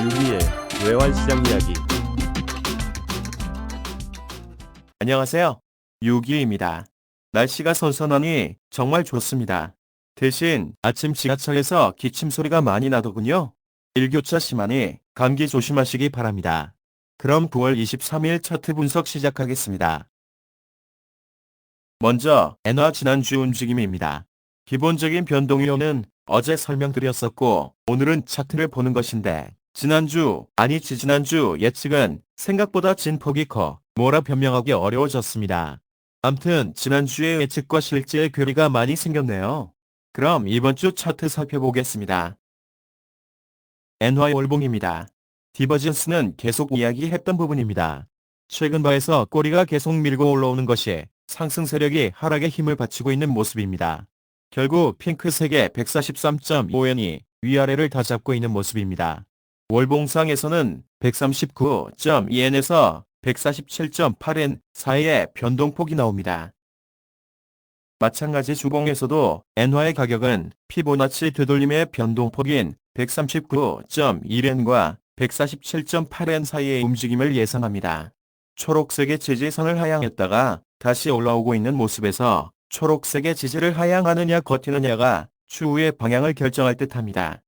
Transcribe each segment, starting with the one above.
유기의 외환시장 이야기. 안녕하세요. 유기입니다. 날씨가 선선하니 정말 좋습니다. 대신 아침 지하철에서 기침 소리가 많이 나더군요. 일교차 심하니 감기 조심하시기 바랍니다. 그럼 9월 23일 차트 분석 시작하겠습니다. 먼저 엔화 지난주 움직임입니다. 기본적인 변동 요인은 어제 설명드렸었고 오늘은 차트를 보는 것인데 지난주 예측은 생각보다 진폭이 커 뭐라 변명하기 어려워졌습니다. 암튼 지난주의 예측과 실제의 괴리가 많이 생겼네요. 그럼 이번 주 차트 살펴보겠습니다. 엔화 월봉입니다. 디버전스는 계속 이야기했던 부분입니다. 최근 바에서 꼬리가 계속 밀고 올라오는 것이 상승 세력이 하락에 힘을 받치고 있는 모습입니다. 결국 핑크색의 143.5엔이 위아래를 다 잡고 있는 모습입니다. 월봉상에서는 139.2엔에서 147.8엔 사이에 변동폭이 나옵니다. 마찬가지 주봉에서도 엔화의 가격은 피보나치 되돌림의 변동폭인 139.1엔과 147.8엔 사이의 움직임을 예상합니다. 초록색의 지지선을 하향했다가 다시 올라오고 있는 모습에서 초록색의 지지를 하향하느냐 버티느냐가 추후의 방향을 결정할 듯합니다.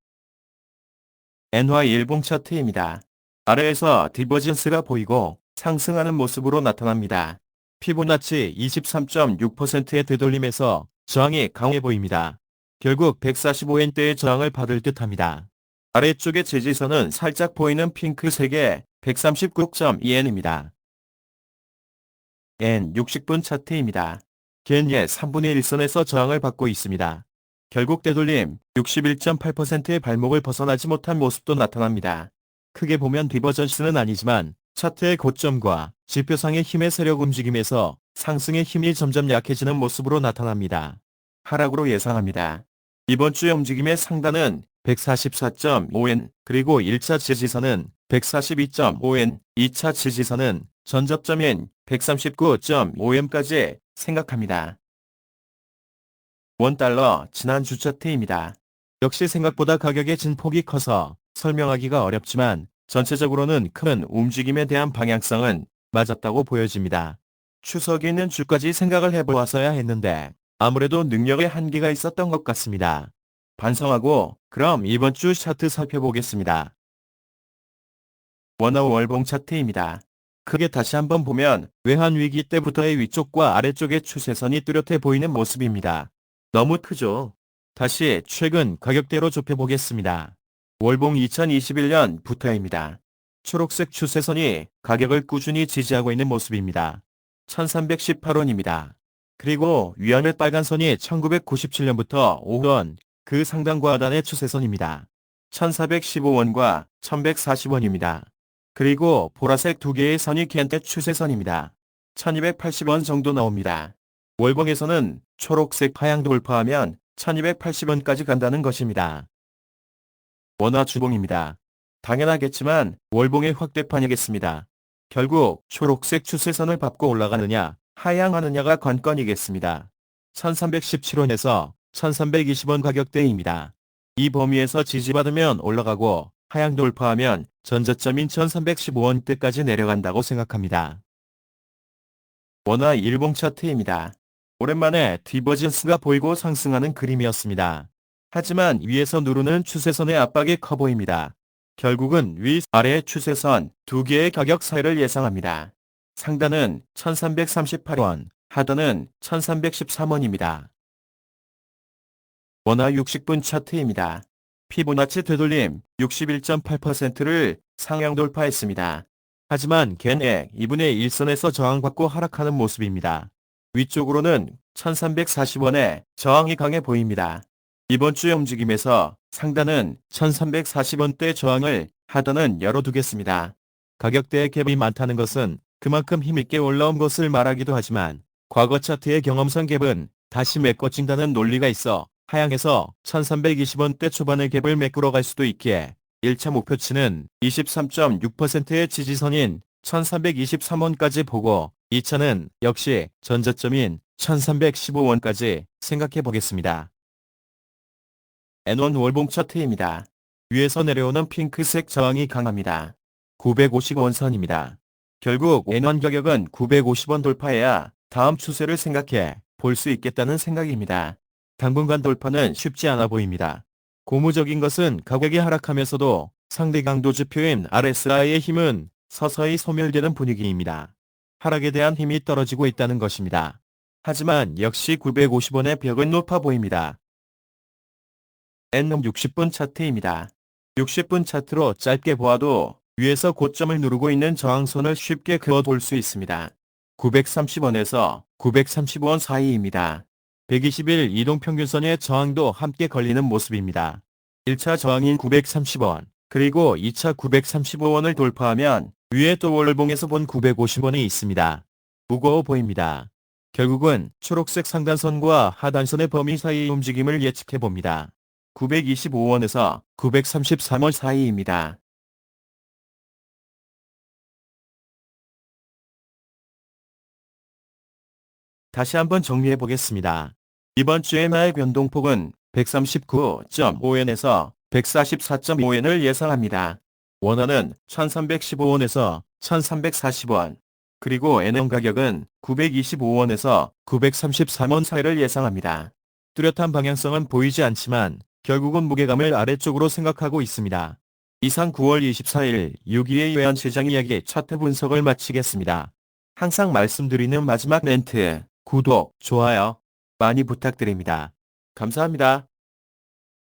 엔화 일봉 차트입니다. 아래에서 디버전스가 보이고 상승하는 모습으로 나타납니다. 피보나치 23.6%의 되돌림에서 저항이 강해 보입니다. 결국 145엔대의 저항을 받을 듯합니다. 아래쪽의 지지선은 살짝 보이는 핑크색의 139.2엔입니다. N 60분 차트입니다. 겐예 3분의 1선에서 저항을 받고 있습니다. 결국 되돌림 61.8%의 발목을 벗어나지 못한 모습도 나타납니다. 크게 보면 디버전스는 아니지만 차트의 고점과 지표상의 힘의 세력 움직임에서 상승의 힘이 점점 약해지는 모습으로 나타납니다. 하락으로 예상합니다. 이번 주의 움직임의 상단은 144.5엔, 그리고 1차 지지선은 142.5엔, 2차 지지선은 전접점인 139.5엔까지 생각합니다. 원달러 지난주 차트입니다. 역시 생각보다 가격의 진폭이 커서 설명하기가 어렵지만 전체적으로는 큰 움직임에 대한 방향성은 맞았다고 보여집니다. 추석이 있는 주까지 생각을 해보았어야 했는데 아무래도 능력의 한계가 있었던 것 같습니다. 반성하고 그럼 이번 주 차트 살펴보겠습니다. 원화 월봉 차트입니다. 크게 다시 한번 보면 외환위기 때부터의 위쪽과 아래쪽의 추세선이 뚜렷해 보이는 모습입니다. 너무 크죠? 다시 최근 가격대로 좁혀보겠습니다. 월봉 2021년부터입니다. 초록색 추세선이 가격을 꾸준히 지지하고 있는 모습입니다. 1318원입니다. 그리고 위아래 빨간 선이 1997년부터 5원, 그 상단과 하단의 추세선입니다. 1415원과 1140원입니다. 그리고 보라색 두 개의 선이 겐테 추세선입니다. 1280원 정도 나옵니다. 월봉에서는 초록색 하향 돌파하면 1280원까지 간다는 것입니다. 원화 주봉입니다. 당연하겠지만 월봉의 확대판이겠습니다. 결국 초록색 추세선을 밟고 올라가느냐 하향하느냐가 관건이겠습니다. 1317원에서 1320원 가격대입니다. 이 범위에서 지지받으면 올라가고 하향 돌파하면 전저점인 1315원대까지 내려간다고 생각합니다. 원화 일봉 차트입니다. 오랜만에 디버전스가 보이고 상승하는 그림이었습니다. 하지만 위에서 누르는 추세선의 압박이 커 보입니다. 결국은 위, 아래의 추세선 두 개의 가격 사이를 예상합니다. 상단은 1338원, 하단은 1313원입니다. 원화 60분 차트입니다. 피보나치 되돌림 61.8%를 상향 돌파했습니다. 하지만 겐액 2분의 1선에서 저항받고 하락하는 모습입니다. 위쪽으로는 1340원에 저항이 강해 보입니다. 이번 주의 움직임에서 상단은 1340원대 저항을, 하단은 열어두겠습니다. 가격대의 갭이 많다는 것은 그만큼 힘있게 올라온 것을 말하기도 하지만 과거 차트의 경험상 갭은 다시 메꿔진다는 논리가 있어 하향해서 1320원대 초반의 갭을 메꾸러 갈 수도 있기에 1차 목표치는 23.6%의 지지선인 1323원까지 보고 2차는 역시 전저점인 1315원까지 생각해 보겠습니다. N1 월봉 차트입니다. 위에서 내려오는 핑크색 저항이 강합니다. 950원 선입니다. 결국 N1 가격은 950원 돌파해야 다음 추세를 생각해 볼 수 있겠다는 생각입니다. 당분간 돌파는 쉽지 않아 보입니다. 고무적인 것은 가격이 하락하면서도 상대 강도 지표인 RSI의 힘은 서서히 소멸되는 분위기입니다. 하락에 대한 힘이 떨어지고 있다는 것입니다. 하지만 역시 950원의 벽은 높아 보입니다. N놈 60분 차트입니다. 60분 차트로 짧게 보아도 위에서 고점을 누르고 있는 저항선을 쉽게 그어볼 수 있습니다. 930원에서 935원 사이입니다. 120일 이동평균선의 저항도 함께 걸리는 모습입니다. 1차 저항인 930원, 그리고 2차 935원을 돌파하면 위에 또 월봉에서 본 950원이 있습니다. 무거워 보입니다. 결국은 초록색 상단선과 하단선의 범위 사이의 움직임을 예측해봅니다. 925원에서 933원 사이입니다. 다시 한번 정리해 보겠습니다. 이번 주의 나의 변동폭은 139.5엔에서 144.5엔을 예상합니다. 원화는 1315원에서 1340원, 그리고 N원 가격은 925원에서 933원 사이를 예상합니다. 뚜렷한 방향성은 보이지 않지만 결국은 무게감을 아래쪽으로 생각하고 있습니다. 이상 9월 24일 6.2의 외환시장 이야기 차트 분석을 마치겠습니다. 항상 말씀드리는 마지막 멘트, 구독, 좋아요 많이 부탁드립니다. 감사합니다.